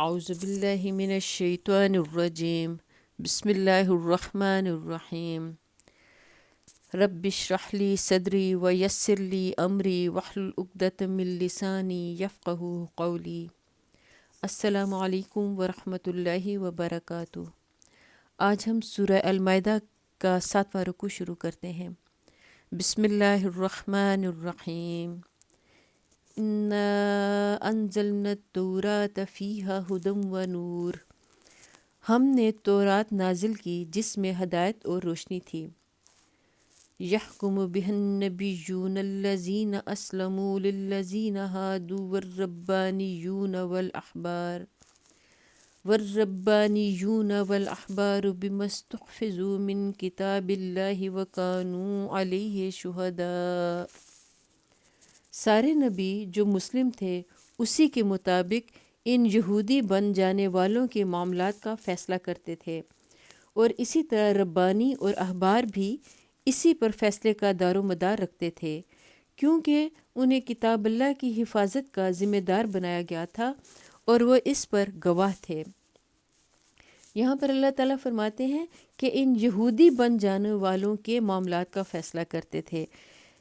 اعوذ باللہ من الشیطان الرجیم بسم اللہ الرحمن الرحیم رب اشرح لی صدری ویسر لی امری واحلل عقدۃ من لسانی یفقہوا قولی۔ السلام علیکم ورحمۃ اللہ وبرکاتہ۔ آج ہم سورہ المائدہ کا 7واں رکوع شروع کرتے ہیں۔ بسم اللہ الرحمن الرحیم۔ انا انزلنا التوراۃ فیہا ھدی ونور۔ ہم نے تورات نازل کی جس میں ہدایت اور روشنی تھی۔ یحکم بہا النبیون الذین اسلموا للذین ھادوا والربانیون بما استحفظوا من کتاب اللہ وکانوا علیہ شہداء۔ سارے نبی جو مسلم تھے اسی کے مطابق ان یہودی بن جانے والوں کے معاملات کا فیصلہ کرتے تھے، اور اسی طرح ربانی اور احبار بھی اسی پر فیصلے کا دار و مدار رکھتے تھے، کیونکہ انہیں کتاب اللہ کی حفاظت کا ذمہ دار بنایا گیا تھا اور وہ اس پر گواہ تھے۔ یہاں پر اللہ تعالیٰ فرماتے ہیں کہ ان یہودی بن جانے والوں کے معاملات کا فیصلہ کرتے تھے،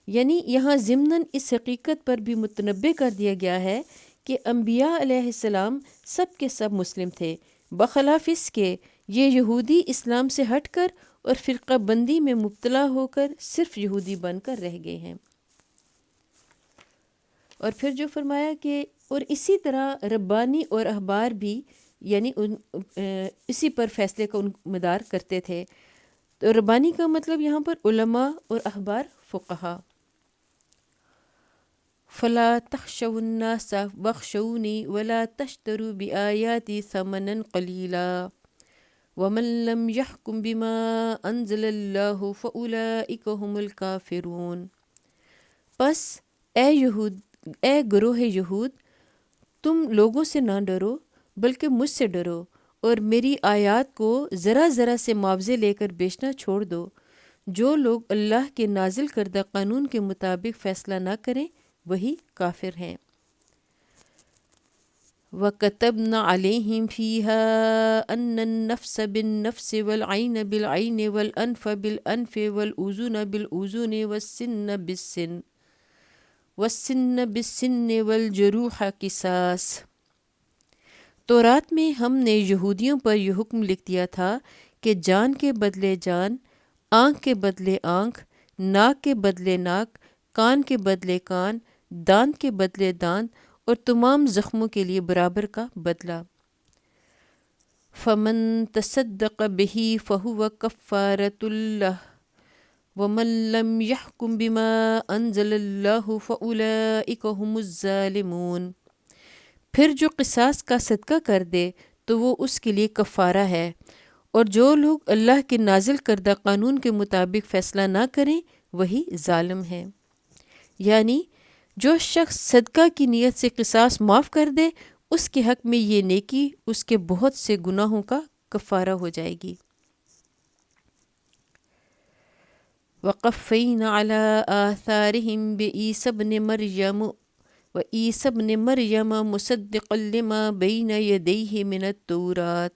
یعنی یہاں ضمناً اس حقیقت پر بھی متنبہ کر دیا گیا ہے کہ انبیاء علیہ السلام سب کے سب مسلم تھے، بخلاف اس کے یہ یہودی اسلام سے ہٹ کر اور فرقہ بندی میں مبتلا ہو کر صرف یہودی بن کر رہ گئے ہیں۔ اور پھر جو فرمایا کہ اور اسی طرح ربانی اور احبار بھی یعنی اسی پر فیصلے کا مدار کرتے تھے۔ تو ربانی کا مطلب یہاں پر علماء اور احبار فقہا۔ فلا تخشوا الناس واخشونی ولا تشتروا بآیاتی ثمنا قلیلا ومن لم يحكم بما انزل اللہ فاولئک هم الکافرون۔ پس اے گروہ یہود، تم لوگوں سے نہ ڈرو بلکہ مجھ سے ڈرو، اور میری آیات کو ذرا ذرا سے معاوضے لے کر بیچنا چھوڑ دو۔ جو لوگ اللہ کے نازل کردہ قانون کے مطابق فیصلہ نہ کریں وہی کافر ہیں۔ وَكَتَبْنَا عَلَيْهِمْ فِيهَا أَنَّ النَّفْسَ بِالنَّفْسِ وَالْعَيْنَ بِالْعَيْنِ وَالْأَنْفَ بِالْأَنْفِ وَالْأُذُنَ بِالْأُذُنِ وَالسِّنَّ بِالسِّنِّ وَالْجُرُوحَ قِصَاص۔ تورات میں ہم نے یہودیوں پر یہ حکم لکھ دیا تھا کہ جان کے بدلے جان، آنکھ کے بدلے آنکھ، ناک کے بدلے ناک، کان کے بدلے کان، دانت کے بدلے دانت، اور تمام زخموں کے لیے برابر کا بدلہ۔ فمن تصدق به فهو کفارۃ لہ ومن لم يحكم بما انزل اللہ فاولئک هم الظالمون۔ پھر جو قصاص کا صدقہ کر دے تو وہ اس کے لیے کفارہ ہے، اور جو لوگ اللہ کے نازل کردہ قانون کے مطابق فیصلہ نہ کریں وہی ظالم ہیں۔ یعنی جو شخص صدقہ کی نیت سے قصاص معاف کر دے اس کے حق میں یہ نیکی اس کے بہت سے گناہوں کا کفارہ ہو جائے گی۔ وَقَفَّيْنَا عَلَىٰ آثَارِهِمْ وَعِيسَى ابْنِ مَرْيَمَ مُصَدِّقًا لِمَا بَيْنَ يَدَيْهِ مِنَ التَّوْرَاةِ۔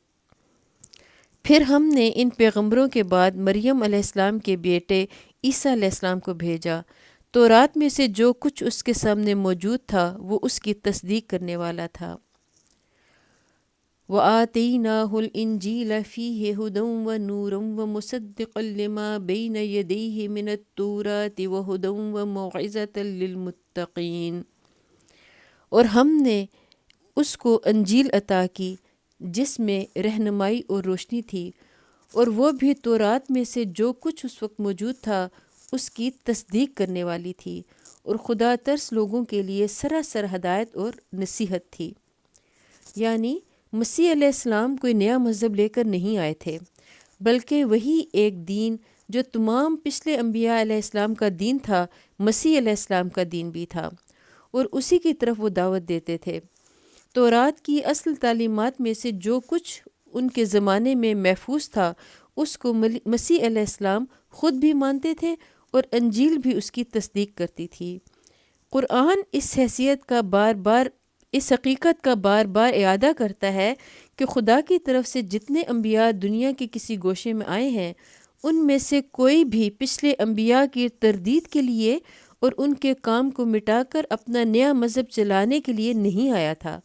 پھر ہم نے ان پیغمبروں کے بعد مریم علیہ السلام کے بیٹے عیسیٰ علیہ السلام کو بھیجا، تورات میں سے جو کچھ اس کے سامنے موجود تھا وہ اس کی تصدیق کرنے والا تھا۔ وَآتَيْنَاهُ الْإِنْجِيلَ فِيهِ هُدًى وَنُورٌ وَمُصَدِّقًا لِمَا بَيْنَ يَدَيْهِ مِنَ التَّوْرَاةِ وَهُدًى وَمَوْعِظَةً لِلْمُتَّقِينَ۔ اور ہم نے اس کو انجیل عطا کی جس میں رہنمائی اور روشنی تھی، اور وہ بھی تورات میں سے جو کچھ اس وقت موجود تھا اس کی تصدیق کرنے والی تھی، اور خدا ترس لوگوں کے لیے سراسر ہدایت اور نصیحت تھی۔ یعنی مسیح علیہ السلام کوئی نیا مذہب لے کر نہیں آئے تھے، بلکہ وہی ایک دین جو تمام پچھلے انبیاء علیہ السلام کا دین تھا مسیح علیہ السلام کا دین بھی تھا، اور اسی کی طرف وہ دعوت دیتے تھے۔ تورات کی اصل تعلیمات میں سے جو کچھ ان کے زمانے میں محفوظ تھا اس کو مسیح علیہ السلام خود بھی مانتے تھے، اور انجیل بھی اس کی تصدیق کرتی تھی۔ قرآن اس حیثیت کا بار بار اس حقیقت کا بار بار اعادہ کرتا ہے کہ خدا کی طرف سے جتنے انبیاء دنیا کے کسی گوشے میں آئے ہیں ان میں سے کوئی بھی پچھلے انبیاء کی تردید کے لیے اور ان کے کام کو مٹا کر اپنا نیا مذہب چلانے کے لیے نہیں آیا تھا،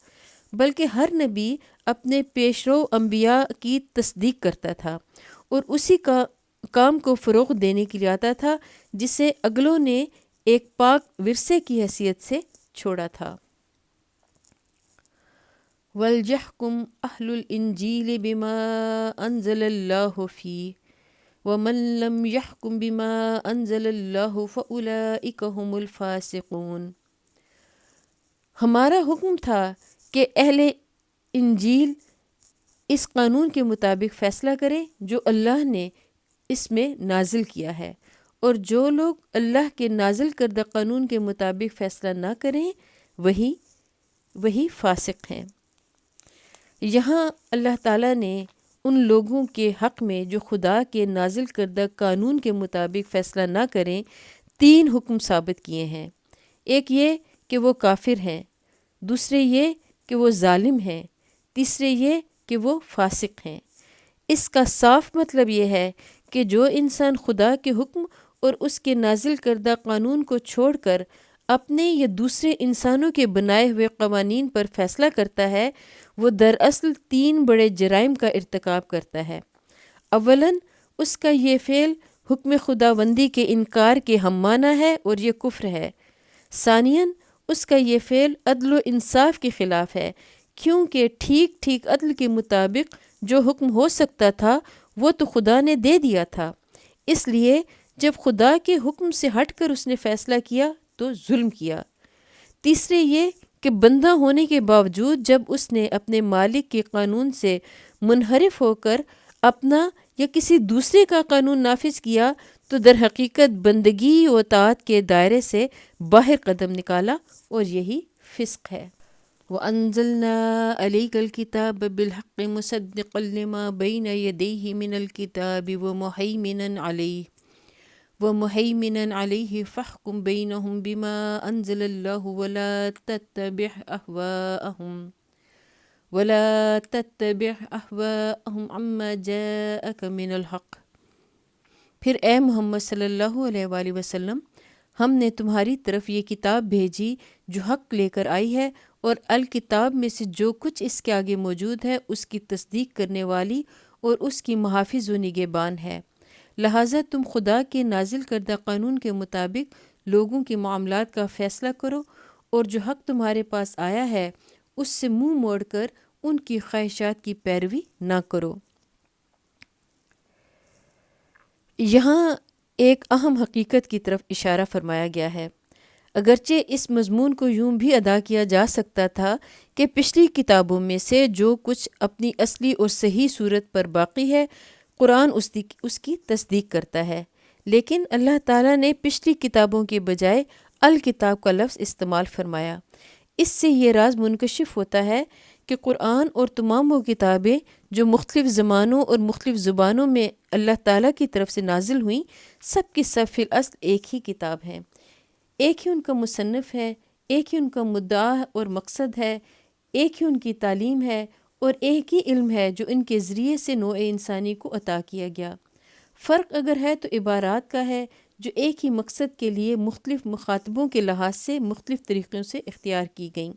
بلکہ ہر نبی اپنے پیشرو انبیاء کی تصدیق کرتا تھا اور اسی کا کام کو فروغ دینے کے لیے آتا تھا جسے اگلوں نے ایک پاک ورثے کی حیثیت سے چھوڑا تھا۔ وَلْيَحْكُمْ أَهْلُ الْإِنْجِيلِ بِمَا أَنزَلَ اللَّهُ فِيهِ وَمَنْ لَمْ يَحْكُمْ بِمَا أَنزَلَ اللَّهُ فَأُولَئِكَ هُمُ الْفَاسِقُونَ۔ ہمارا حکم تھا کہ اہل انجیل اس قانون کے مطابق فیصلہ کریں جو اللہ نے اس میں نازل کیا ہے، اور جو لوگ اللہ کے نازل کردہ قانون کے مطابق فیصلہ نہ کریں وہی فاسق ہیں۔ یہاں اللہ تعالیٰ نے ان لوگوں کے حق میں جو خدا کے نازل کردہ قانون کے مطابق فیصلہ نہ کریں 3 حکم ثابت کیے ہیں۔ ایک یہ کہ وہ کافر ہیں، دوسرے یہ کہ وہ ظالم ہیں، تیسرے یہ کہ وہ فاسق ہیں۔ اس کا صاف مطلب یہ ہے کہ جو انسان خدا کے حکم اور اس کے نازل کردہ قانون کو چھوڑ کر اپنے یا دوسرے انسانوں کے بنائے ہوئے قوانین پر فیصلہ کرتا ہے وہ دراصل 3 بڑے جرائم کا ارتکاب کرتا ہے۔ اولاً اس کا یہ فعل حکم خداوندی کے انکار کے ہم معنی ہے اور یہ کفر ہے۔ ثانیاً اس کا یہ فعل عدل و انصاف کے خلاف ہے، کیونکہ ٹھیک عدل کے مطابق جو حکم ہو سکتا تھا وہ تو خدا نے دے دیا تھا، اس لیے جب خدا کے حکم سے ہٹ کر اس نے فیصلہ کیا تو ظلم کیا۔ تیسرے یہ کہ بندہ ہونے کے باوجود جب اس نے اپنے مالک کے قانون سے منحرف ہو کر اپنا یا کسی دوسرے کا قانون نافذ کیا تو در حقیقت بندگی و اطاعت کے دائرے سے باہر قدم نکالا، اور یہی فسق ہے۔ وَأَنزَلْنَا عَلَيْكَ الْكِتَابَ بِالْحَقِّ مُصَدِّقًا لِمَا بَيْنَ يَدَيْهِ مِنَ الْكِتَابِ وَمُهَيْمِنًا عَلَيْهِ فَاحْكُمْ بَيْنَهُمْ بِمَا أَنزَلَ اللَّهُ وَلَا تَتَّبِعْ أَهْوَاءَهُمْ عَمَّا جَاءَكَ مِنَ الْحَقِّ۔ پھر اے محمد صلی اللہ علیہ وآلہ وسلم، ہم نے تمہاری طرف یہ کتاب بھیجی جو حق لے کر آئی ہے، اور الکتاب میں سے جو کچھ اس کے آگے موجود ہے اس کی تصدیق کرنے والی اور اس کی محافظ و نگہبان ہے۔ لہٰذا تم خدا کے نازل کردہ قانون کے مطابق لوگوں کے معاملات کا فیصلہ کرو، اور جو حق تمہارے پاس آیا ہے اس سے منہ موڑ کر ان کی خواہشات کی پیروی نہ کرو۔ یہاں ایک اہم حقیقت کی طرف اشارہ فرمایا گیا ہے۔ اگرچہ اس مضمون کو یوں بھی ادا کیا جا سکتا تھا کہ پچھلی کتابوں میں سے جو کچھ اپنی اصلی اور صحیح صورت پر باقی ہے قرآن اس کی تصدیق کرتا ہے، لیکن اللہ تعالیٰ نے پچھلی کتابوں کے بجائے الکتاب کا لفظ استعمال فرمایا۔ اس سے یہ راز منکشف ہوتا ہے کہ قرآن اور تمام وہ کتابیں جو مختلف زمانوں اور مختلف زبانوں میں اللہ تعالیٰ کی طرف سے نازل ہوئیں سب کی سب فی الاصل ایک ہی کتاب ہیں، ایک ہی ان کا مصنف ہے، ایک ہی ان کا مدعا اور مقصد ہے، ایک ہی ان کی تعلیم ہے، اور ایک ہی علم ہے جو ان کے ذریعے سے نوع انسانی کو عطا کیا گیا۔ فرق اگر ہے تو عبارات کا ہے جو ایک ہی مقصد کے لیے مختلف مخاطبوں کے لحاظ سے مختلف طریقوں سے اختیار کی گئیں۔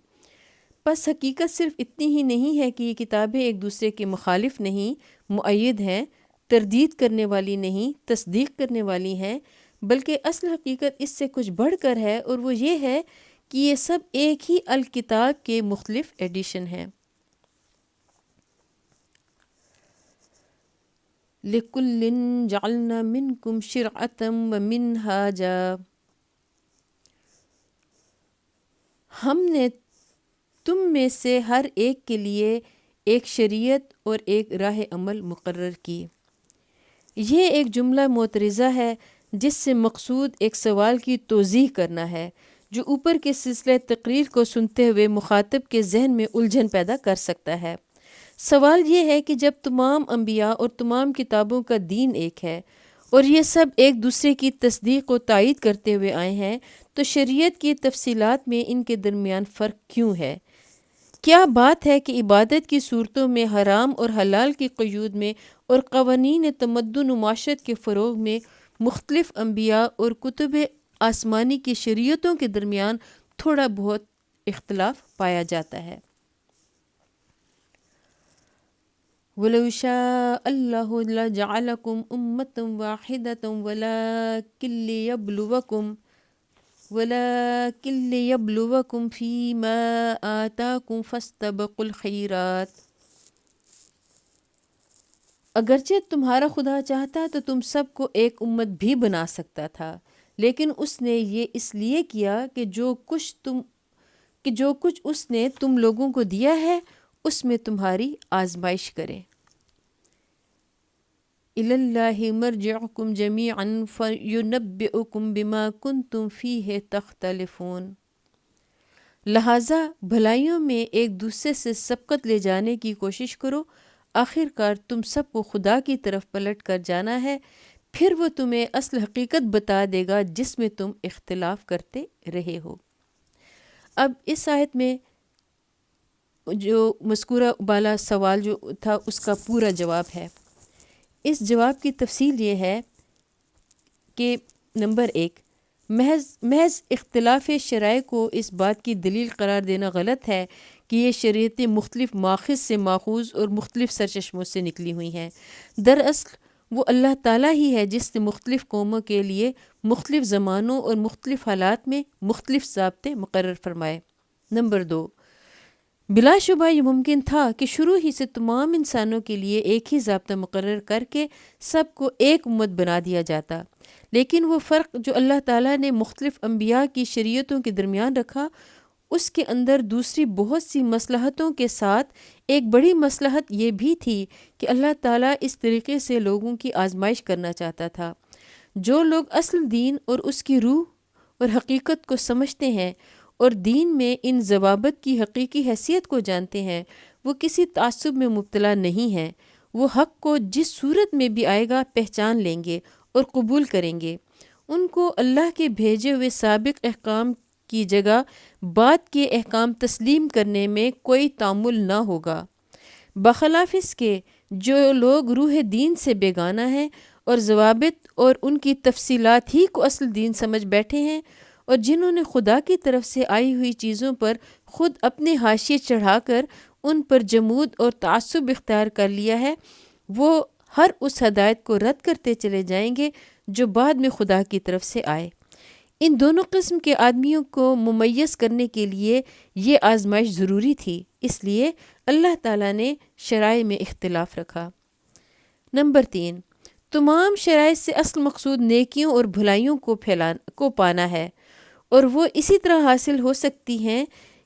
بس حقیقت صرف اتنی ہی نہیں ہے کہ یہ کتابیں ایک دوسرے کے مخالف نہیں، مؤید ہیں، تردید کرنے والی نہیں، تصدیق کرنے والی ہیں، بلکہ اصل حقیقت اس سے کچھ بڑھ کر ہے، اور وہ یہ ہے کہ یہ سب ایک ہی الکتاب کے مختلف ایڈیشن ہیں۔ لِكُلٍّ جَعَلْنَا مِنْكُمْ شِرْعَةً وَمِنْهَاجًا۔ ہم نے تم میں سے ہر ایک کے لیے ایک شریعت اور ایک راہ عمل مقرر کی۔ یہ ایک جملہ معترضہ ہے جس سے مقصود ایک سوال کی توضیح کرنا ہے جو اوپر کے سلسلہ تقریر کو سنتے ہوئے مخاطب کے ذہن میں الجھن پیدا کر سکتا ہے۔ سوال یہ ہے کہ جب تمام انبیاء اور تمام کتابوں کا دین ایک ہے اور یہ سب ایک دوسرے کی تصدیق و تائید کرتے ہوئے آئے ہیں تو شریعت کی تفصیلات میں ان کے درمیان فرق کیوں ہے؟ کیا بات ہے کہ عبادت کی صورتوں میں، حرام اور حلال کی قیود میں اور قوانین تمدن و معاشرت کے فروغ میں مختلف انبیاء اور کتب آسمانی کی شریعتوں کے درمیان تھوڑا بہت اختلاف پایا جاتا ہے۔ وَلَوْ شَاءَ اللَّهُ لَجَعَلَكُمْ أُمَّةً وَاحِدَةً وَلَكِنْ لِيَبْلُوَكُمْ فِي مَا آتَاكُمْ فَاسْتَبِقُوا الْخَيْرَاتِ۔ اگرچہ تمہارا خدا چاہتا تو تم سب کو ایک امت بھی بنا سکتا تھا، لیکن اس نے یہ اس لیے کیا کہ جو کچھ اس نے تم لوگوں کو دیا ہے اس میں تمہاری آزمائش کرے۔ إِلَى اللَّهِ مَرْجِعُكُمْ جَمِيعًا فَيُنَبِّئُكُمْ بِمَا كُنْتُمْ فِيهِ تَخْتَلِفُونَ۔ لہٰذا بھلائیوں میں ایک دوسرے سے سبقت لے جانے کی کوشش کرو، آخر کار تم سب کو خدا کی طرف پلٹ کر جانا ہے، پھر وہ تمہیں اصل حقیقت بتا دے گا جس میں تم اختلاف کرتے رہے ہو۔ اب اس آیت میں جو مذکورہ بالا سوال جو تھا اس کا پورا جواب ہے۔ اس جواب کی تفصیل یہ ہے کہ نمبر 1، محض اختلاف شرائع کو اس بات کی دلیل قرار دینا غلط ہے کہ یہ شریعتیں مختلف ماخذ سے ماخوذ اور مختلف سرچشموں سے نکلی ہوئی ہیں۔ دراصل وہ اللہ تعالیٰ ہی ہے جس نے مختلف قوموں کے لیے مختلف زمانوں اور مختلف حالات میں مختلف ضابطے مقرر فرمائے۔ نمبر 2، بلا شبہ یہ ممکن تھا کہ شروع ہی سے تمام انسانوں کے لیے ایک ہی ضابطہ مقرر کر کے سب کو ایک امت بنا دیا جاتا، لیکن وہ فرق جو اللہ تعالیٰ نے مختلف انبیاء کی شریعتوں کے درمیان رکھا، اس کے اندر دوسری بہت سی مصلحتوں کے ساتھ ایک بڑی مصلحت یہ بھی تھی کہ اللہ تعالیٰ اس طریقے سے لوگوں کی آزمائش کرنا چاہتا تھا۔ جو لوگ اصل دین اور اس کی روح اور حقیقت کو سمجھتے ہیں اور دین میں ان ضوابط کی حقیقی حیثیت کو جانتے ہیں، وہ کسی تعصب میں مبتلا نہیں ہیں، وہ حق کو جس صورت میں بھی آئے گا پہچان لیں گے اور قبول کریں گے۔ ان کو اللہ کے بھیجے ہوئے سابق احکام کی جگہ بعد کے احکام تسلیم کرنے میں کوئی تعامل نہ ہوگا، بخلاف اس کے جو لوگ روح دین سے بیگانہ ہیں اور ضوابط اور ان کی تفصیلات ہی کو اصل دین سمجھ بیٹھے ہیں، اور جنہوں نے خدا کی طرف سے آئی ہوئی چیزوں پر خود اپنے حاشیے چڑھا کر ان پر جمود اور تعصب اختیار کر لیا ہے، وہ ہر اس ہدایت کو رد کرتے چلے جائیں گے جو بعد میں خدا کی طرف سے آئے۔ ان دونوں قسم کے آدمیوں کو ممیز کرنے کے لیے یہ آزمائش ضروری تھی، اس لیے اللہ تعالیٰ نے شرائع میں اختلاف رکھا۔ نمبر 3، تمام شرائع سے اصل مقصود نیکیوں اور بھلائیوں کو پانا ہے، اور وہ اسی طرح حاصل ہو سکتی ہیں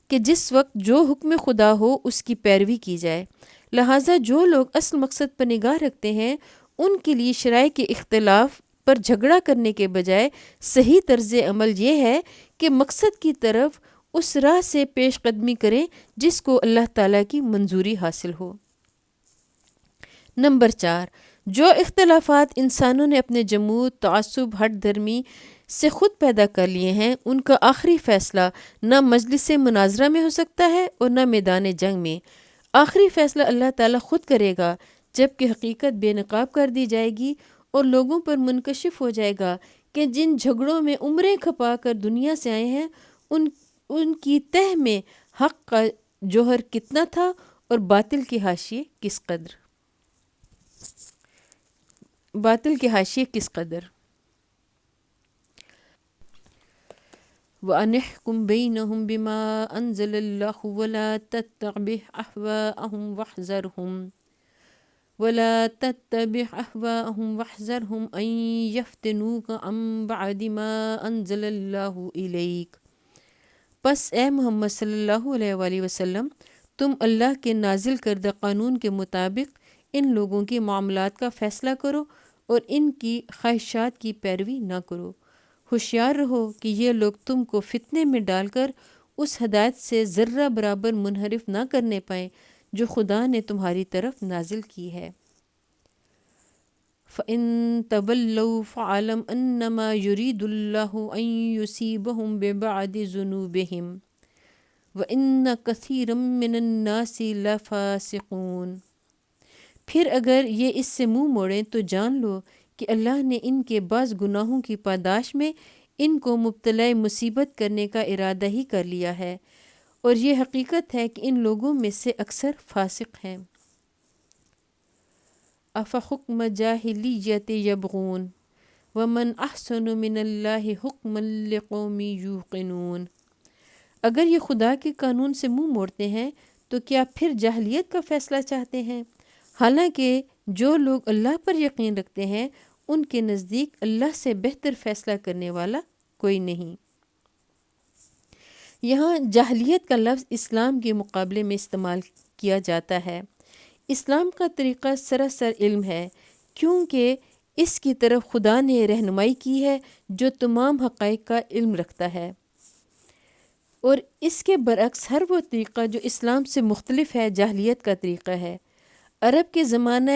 کہ جس وقت جو حکم خدا ہو اس کی پیروی کی جائے۔ لہٰذا جو لوگ اصل مقصد پر نگاہ رکھتے ہیں ان کے لیے شرائع کے اختلاف پر جھگڑا کرنے کے بجائے صحیح طرز عمل یہ ہے کہ مقصد کی طرف اس راہ سے پیش قدمی کریں جس کو اللہ تعالیٰ کی منظوری حاصل ہو۔ نمبر 4، جو اختلافات انسانوں نے اپنے جمود، تعصب، ہٹ دھرمی سے خود پیدا کر لیے ہیں، ان کا آخری فیصلہ نہ مجلس مناظرہ میں ہو سکتا ہے اور نہ میدان جنگ میں۔ آخری فیصلہ اللہ تعالیٰ خود کرے گا جب کہ حقیقت بے نقاب کر دی جائے گی اور لوگوں پر منکشف ہو جائے گا کہ جن جھگڑوں میں عمریں کھپا کر دنیا سے آئے ہیں ان کی تہ میں حق کا جوہر کتنا تھا اور باطل کے حاشیے کس قدر۔ وَأَنِحْكُمْ بَيْنَهُمْ بِمَا أَنزَلَ اللَّهُ وَلَا تَتَّبِعْ أَهْوَاءَهُمْ أَنْ يَفْتِنُوكَ عَنْ بَعْدِ مَا أَنزَلَ اللَّهُ إِلَيْكَ۔ پس اے محمد صلی اللہ علیہ وآلہ وسلم، تم اللہ کے نازل کردہ قانون کے مطابق ان لوگوں کے معاملات کا فیصلہ کرو اور ان کی خواہشات کی پیروی نہ کرو۔ ہوشیار رہو کہ یہ لوگ تم کو فتنے میں ڈال کر اس ہدایت سے ذرہ برابر منحرف نہ کرنے پائیں جو خدا نے تمہاری طرف نازل کی ہے۔ فَإِن تَوَلَّوْا فَاعْلَمْ أَنَّمَا يُرِيدُ اللَّهُ أَن يُصِيبَهُم بِبَعْضِ ذُنُوبِهِمْ وَإِنَّ كَثِيرًا مِّنَ النَّاسِ لَفَاسِقُونَ۔ پھر اگر یہ اس سے منہ موڑیں تو جان لو کہ اللہ نے ان کے بعض گناہوں کی پاداش میں ان کو مبتلا مصیبت کرنے کا ارادہ ہی کر لیا ہے، اور یہ حقیقت ہے کہ ان لوگوں میں سے اکثر فاسق ہیں۔ أَفَحُكْمَ جَاهِلِيَّةِ يَبْغُونَ وَمَنْ أَحْسَنُ مِنَ اللَّهِ حُكْمًا لِقَوْمٍ يُوقِنُونَ۔ اگر یہ خدا کے قانون سے منہ موڑتے ہیں تو کیا پھر جاہلیت کا فیصلہ چاہتے ہیں؟ حالانکہ جو لوگ اللہ پر یقین رکھتے ہیں ان کے نزدیک اللہ سے بہتر فیصلہ کرنے والا کوئی نہیں۔ یہاں جاہلیت کا لفظ اسلام کے مقابلے میں استعمال کیا جاتا ہے۔ اسلام کا طریقہ سراسر علم ہے، کیونکہ اس کی طرف خدا نے رہنمائی کی ہے جو تمام حقائق کا علم رکھتا ہے، اور اس کے برعکس ہر وہ طریقہ جو اسلام سے مختلف ہے جاہلیت کا طریقہ ہے۔ عرب کے زمانہ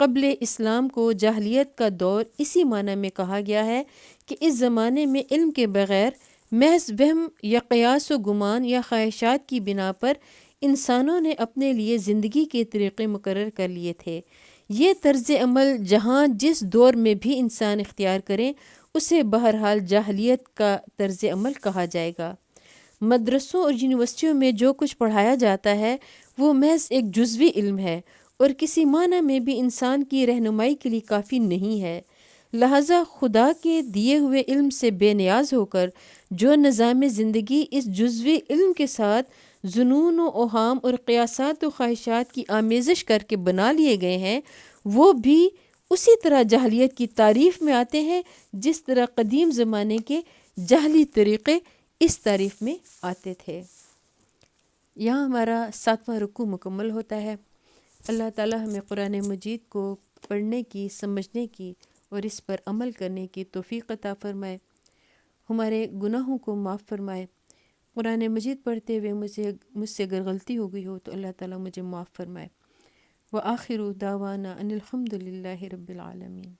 قبل اسلام کو جاہلیت کا دور اسی معنی میں کہا گیا ہے کہ اس زمانے میں علم کے بغیر محض وہم یا قیاس و گمان یا خواہشات کی بنا پر انسانوں نے اپنے لیے زندگی کے طریقے مقرر کر لیے تھے۔ یہ طرز عمل جہاں جس دور میں بھی انسان اختیار کریں اسے بہرحال جاہلیت کا طرز عمل کہا جائے گا۔ مدرسوں اور یونیورسٹیوں میں جو کچھ پڑھایا جاتا ہے وہ محض ایک جزوی علم ہے اور کسی معنی میں بھی انسان کی رہنمائی کے لیے کافی نہیں ہے۔ لہٰذا خدا کے دیے ہوئے علم سے بے نیاز ہو کر جو نظام زندگی اس جزوی علم کے ساتھ ظنون و اوہام اور قیاسات و خواہشات کی آمیزش کر کے بنا لیے گئے ہیں، وہ بھی اسی طرح جاہلیت کی تعریف میں آتے ہیں جس طرح قدیم زمانے کے جاہلی طریقے اس تعریف میں آتے تھے۔ یہاں ہمارا 7واں رکوع مکمل ہوتا ہے۔ اللہ تعالی ہمیں قرآن مجید کو پڑھنے کی، سمجھنے کی اور اس پر عمل کرنے کی توفیق عطا فرمائے، ہمارے گناہوں کو معاف فرمائے۔ قرآن مجید پڑھتے ہوئے مجھ سے اگر غلطی ہو گئی ہو تو اللہ تعالیٰ مجھے معاف فرمائے۔ وآخر دعوانا ان الحمد للہ رب العالمین۔